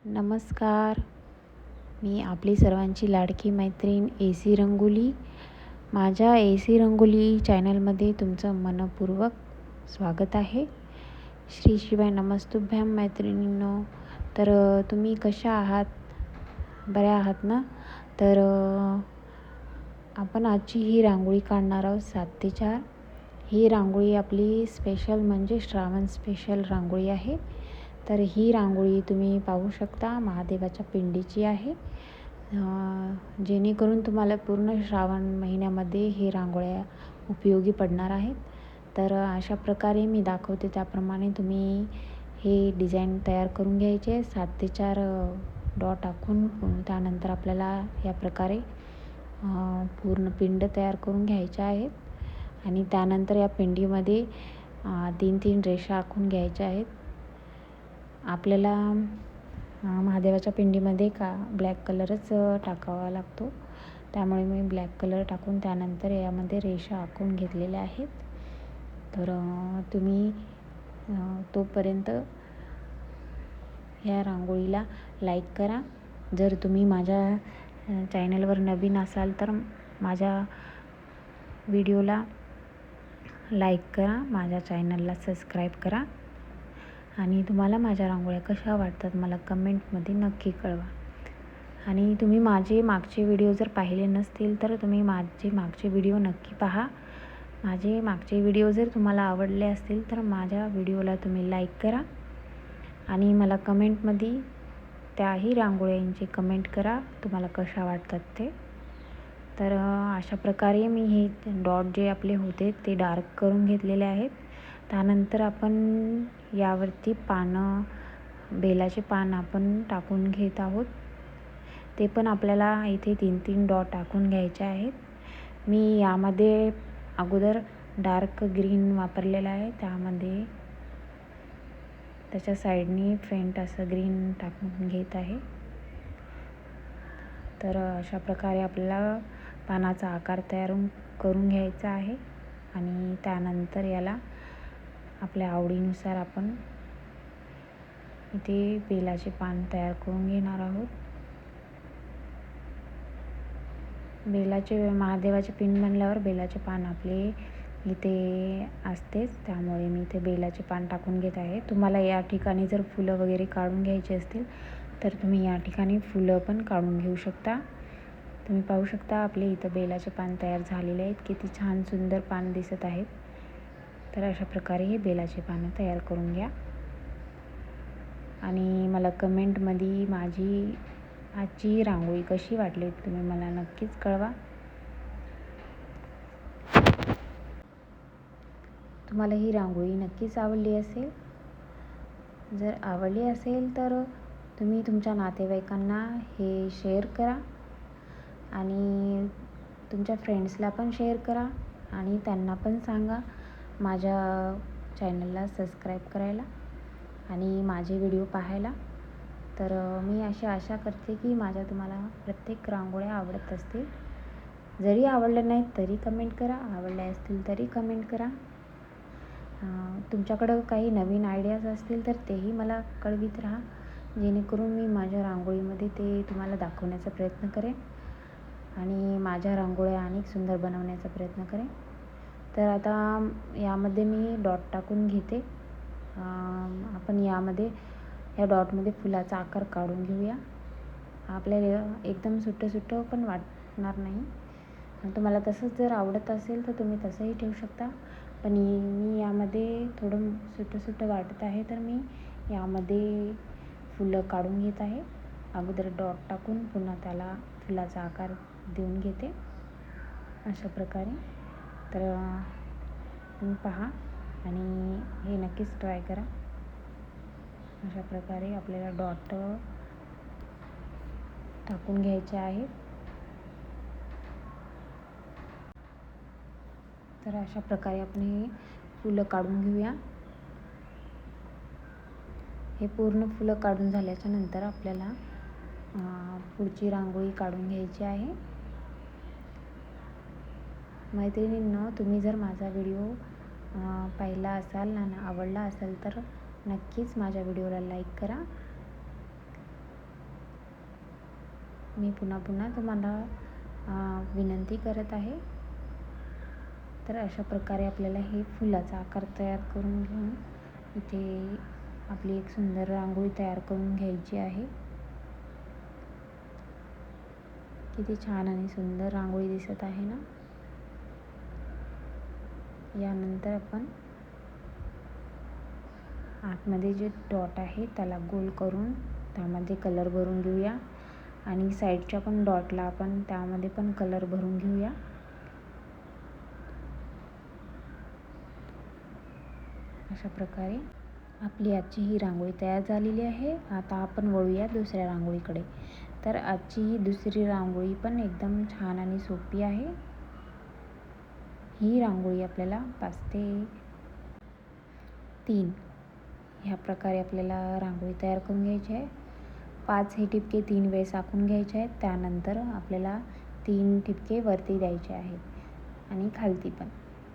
नमस्कार. मी आपली सर्वांची लाडकी मैत्रीण AC रंगोली. माझ्या AC रंगोली चॅनलमध्ये तुमचं मनःपूर्वक स्वागत आहे. श्री शिवाय नमस्तुभ्यां मैत्रिणींनो. तर तुम्ही कशा आहात? बऱ्या आहात ना? तर आपण आजची ही रांगोळी काढणार आहोत 7 ते 4. ही रांगोळी आपली स्पेशल म्हणजे श्रावण स्पेशल रांगोळी आहे. तर ही रांगोळी तुम्ही पाहू शकता महादेवाच्या पिंडीची आहे. जेणेकरून तुम्हाला पूर्ण श्रावण महिन्यामध्ये हे रांगोळ्या उपयोगी पडणार आहेत. तर अशा प्रकारे मी दाखवते त्याप्रमाणे तुम्ही हे डिझाईन तयार करून घ्यायचे. 7 ते 4 डॉट आखून त्यानंतर आपल्याला या प्रकारे पूर्ण पिंड तयार करून घ्यायच्या आहेत. आणि त्यानंतर या पिंडीमध्ये 3-3 रेषा आखून घ्यायच्या आहेत. आपल्याला महादेवाच्या पिंडीमध्ये ब्लॅक कलरच टाकावा लागतो. त्यामुळे मी ब्लॅक कलर टाकून त्यानंतर यामध्ये रेषा आखून घेतलेल्या आहेत. तर तुम्ही तोपर्यंत या रांगोळीला लाईक करा. जर तुम्ही माझ्या चॅनलवर नवीन असाल तर माझ्या व्हिडिओला लाईक करा, माझ्या चॅनलला सबस्क्राईब करा आणि तुम्हाला माझ्या रांगोळ्या कशा वाटतात मला कमेंटमध्ये नक्की कळवा. आणि तुम्ही माझे मागचे व्हिडिओ जर पाहिले नसतील तर तुम्ही माझे मागचे व्हिडिओ नक्की पहा. माझे मागचे व्हिडिओ जर तुम्हाला आवडले असतील तर माझ्या व्हिडिओला तुम्ही लाईक करा आणि मला कमेंटमध्ये त्याही रांगोळ्यांची कमेंट करा तुम्हाला कशा वाटतात ते. तर अशा प्रकारे मी हे डॉट जे आपले होते ते डार्क करून घेतलेले आहेत. त्यानंतर आपण यावरती बेलाचे पान आपण टाकून घेत आहोत. ते पण आपल्याला इथे 3-3 डॉट टाकून घ्यायचे आहेत. मी यामध्ये अगोदर डार्क ग्रीन वापरलेला आहे. त्यामध्ये त्याच्या साईडनी फेंट असं ग्रीन टाकून घेत आहे. तर अशा प्रकारे आपल्याला पानाचा आकार तयार करून घ्यायचा आहे. आणि त्यानंतर याला आपल्या आवडीनुसार आपण इथे बेलाचे पान तयार करून घेणार आहोत. महादेवाचे पिंड म्हणल्यावर बेलाचे पान आपले इथे असतेच, त्यामुळे मी इथे बेलाचे पान टाकून घेत आहे. तुम्हाला या ठिकाणी जर फुलं वगैरे काढून घ्यायची असतील तर तुम्ही या ठिकाणी फुलं पण काढून घेऊ शकता. तुम्ही पाहू शकता आपले इथं बेलाचे पान तयार झालेले आहेत. किती छान सुंदर पान दिसत आहेत. तर अशा प्रकारे हे बेलाचे पानं तयार करून घ्या आणि मला कमेंटमध्ये माझी आजची रांगोळी कशी वाटली तुम्ही मला नक्कीच कळवा. तुम्हाला ही रांगोळी नक्कीच आवडली असेल. जर आवडली असेल तर तुम्ही तुमच्या नातेवाईकांना हे शेअर करा आणि तुमच्या फ्रेंड्सला पण शेअर करा आणि त्यांना पण सांगा माझ्या चॅनलला सबस्क्राईब करायला आणि माझे व्हिडिओ पाहायला. तर मी अशी आशा करते की तुम्हाला प्रत्येक रांगोळ्या आवडत असतील. जरी आवडल्या नाहीत तरी कमेंट करा, आवडल्या असतील तरी कमेंट करा. तुमच्याकडं काही नवीन आयडियाज असतील तर तेही मला कळवित राहा, जेणेकरून मी माझ्या रांगोळीमध्ये ते तुम्हाला दाखवण्याचा प्रयत्न करेन आणि माझ्या रांगोळ्या अनेक सुंदर बनवण्याचा प्रयत्न करेन. तर आता यामध्ये मी डॉट टाकून घेते. आपण या डॉटमध्ये फुलाचा आकार काढून घेऊया. आपल्याला एकदम सुट्टं पण वाटणार नाही. तुम्हाला तसंच जर आवडत असेल तर तुम्ही तसंही ठेवू शकता. पण मी यामध्ये थोडं सुट्टं वाटत आहे तर मी यामध्ये फुलं काढून घेत आहे. अगोदर डॉट टाकून पुन्हा त्याला फुलाचा आकार देऊन घेते अशा प्रकारे. तर तुम्ही पहा आणि हे नक्कीच ट्राय करा. अशा प्रकारे आपल्याला डॉट टाकून घ्यायचे आहेत. तर अशा प्रकारे आपण हे फुलं काढून घेऊया. हे पूर्ण फुलं काढून झाल्याच्या नंतर आपल्याला पुढची रांगोळी काढून घ्यायची आहे. मैत्रिणींनो, तुम्ही जर माझा व्हिडिओ पाहिला असाल आणि आवडला असेल तर नक्कीच माझ्या व्हिडिओला लाईक करा मी पुन्हा पुन्हा तुम्हाला विनंती करत आहे. तर अशा प्रकारे आपल्याला हे फुलाचा आकार तयार करून घेऊन इथे आपली एक सुंदर रांगोळी तयार करून घ्यायची आहे. किती छान आणि सुंदर रांगोळी दिसत आहे ना. यानंतर आपण आतमध्ये जे डॉट आहे त्याला गोल करून त्यामध्ये कलर भरून घेऊया आणि साईडच्या पण डॉटला आपण त्यामध्ये पण कलर भरून घेऊया. अशा प्रकारे आपली आजची ही रांगोळी तयार झालेली आहे. आता आपण वळूया दुसऱ्या रांगोळीकडे. तर आजची ही दुसरी रांगोळी पण एकदम छान आणि सोपी आहे. ही रांगोळी आपल्याला 5 ते 3 ह्या प्रकारे आपल्याला रांगोळी तयार करून घ्यायची आहे. 5 हे ठिपके 3 वेळेस आखून घ्यायचे आहेत. त्यानंतर आपल्याला 3 ठिपके वरती द्यायचे आहेत आणि खालती पण.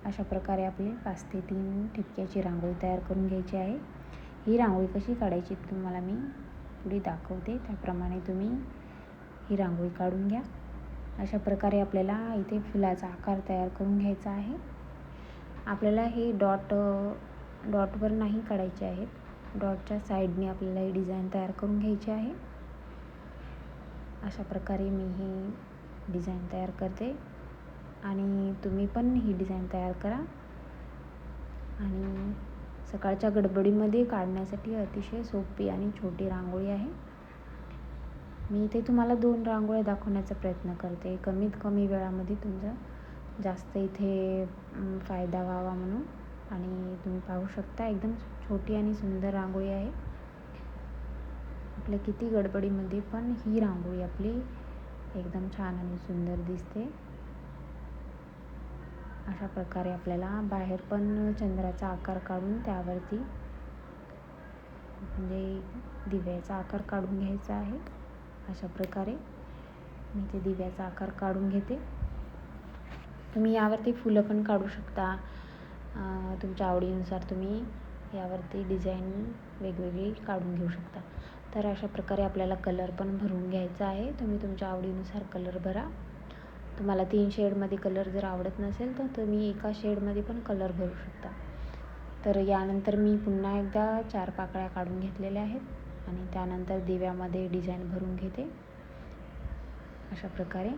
अशा प्रकारे आपली 5 ते 3 ठिपक्याची रांगोळी तयार करून घ्यायची आहे. ही रांगोळी कशी काढायची तुम्हाला मी पुढे दाखवते. त्याप्रमाणे तुम्ही ही रांगोळी काढून घ्या. अशा प्रकारे आपल्याला इथे फुलाचा आकार तयार करून घ्यायचा आहे. आपल्याला हे डॉटवर नाही काढायचे आहेत. डॉटच्या साईडने आपल्याला ही डिझाईन तयार करून घ्यायची आहे. अशा प्रकारे मी ही डिझाईन तयार करते आणि तुम्ही पण ही डिझाईन तयार करा. आणि सकाळच्या गडबडीमध्ये काढण्यासाठी अतिशय सोपी आणि छोटी रांगोळी आहे. मी इथे तुम्हाला 2 रांगोळ्या दाखवण्याचा प्रयत्न करते, कमीत कमी वेळामध्ये तुमचा जास्त इथे फायदा व्हावा म्हणून. आणि तुम्ही पाहू शकता एकदम छोटी आणि सुंदर रांगोळी आहे. आपल्या किती गडबडीमध्ये पण ही रांगोळी आपली एकदम छान आणि सुंदर दिसते. अशा प्रकारे आपल्याला बाहेर पण चंद्राचा आकार काढून त्यावरती म्हणजे दिव्याचा आकार काढून घ्यायचा आहे. अशा प्रकारे मी ते दिव्याचा आकार काढून घेते. तुम्ही यावरती फुलं पण काढू शकता. तुमच्या आवडीनुसार तुम्ही यावरती डिझाईन वेगवेगळी काढून घेऊ शकता. तर अशा प्रकारे आपल्याला कलर पण भरून घ्यायचा आहे. तुम्ही तुमच्या आवडीनुसार कलर भरा. तुम्हाला 3 शेडमध्ये कलर जर आवडत नसेल तर तुम्ही एका शेडमध्ये पण कलर भरू शकता. तर यानंतर मी पुन्हा एकदा 4 पाकळ्या काढून घेतलेल्या आहेत आणि त्यानंतर दिव्यामध्ये डिझाईन भरून घेते. अशा प्रकारे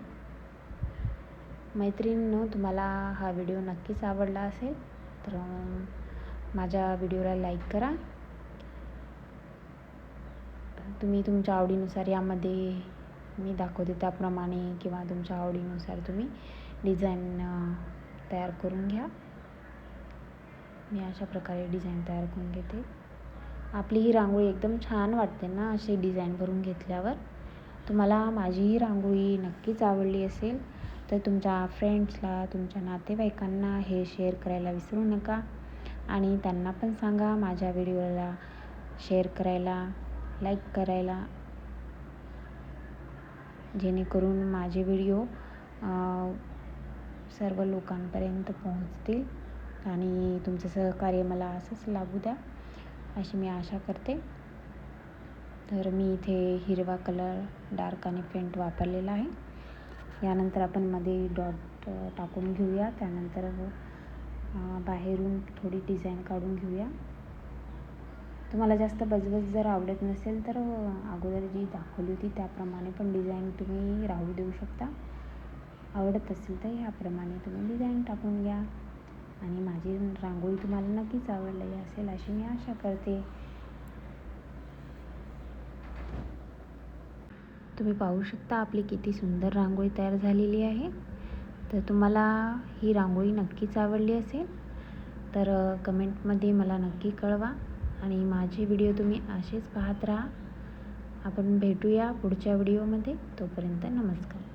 मैत्रिणींनो, तुम्हाला हा व्हिडिओ नक्कीच आवडला असेल तर माझ्या व्हिडिओला लाईक करा. तुम्ही तुमच्या आवडीनुसार यामध्ये मी दाखवते त्याप्रमाणे किंवा तुमच्या आवडीनुसार तुम्ही डिझाईन तयार करून घ्या. मी अशा प्रकारे डिझाईन तयार करून घेते. आपली ही रांगोळी एकदम छान वाटते ना अशी डिझाईन भरून घेतल्यावर. तुम्हाला माझी ही रांगोळी नक्कीच आवडली असेल तर तुमच्या फ्रेंड्सला, तुमच्या नातेवाईकांना हे शेअर करायला विसरू नका आणि त्यांना पण सांगा माझ्या व्हिडिओला शेअर करायला, लाईक करायला, जेणेकरून माझे व्हिडिओ सर्व लोकांपर्यंत पोहोचतील आणि तुमचं सहकार्य मला असंच लाभू द्या अशी मी आशा करते. तर मी इथे हिरवा कलर डार्क आणि फेंट वापरलेला आहे. यानंतर आपण मध्ये डॉट टाकून घेऊया. त्यानंतर बाहेरून थोडी डिझाईन काढून घेऊया. तुम्हाला जास्त बजबज जर आवडत नसेल तर अगोदर जी दाखवली होती त्याप्रमाणे पण डिझाईन तुम्ही राहू देऊ शकता. आवडत असेल तर ह्याप्रमाणे तुम्ही डिझाईन टाकून घ्या आणि माझी रांगोळी तुम्हाला नक्कीच आवडली असेल अशी मी आशा करते. तुम्ही पाहू शकता आपली किती सुंदर रांगोळी तयार झालेली आहे. तर तुम्हाला ही रांगोळी नक्कीच आवडली असेल तर कमेंटमध्ये मला नक्की कळवा आणि माझे व्हिडिओ तुम्ही असेच पाहत राहा. आपण भेटूया पुढच्या व्हिडिओमध्ये. तोपर्यंत नमस्कार.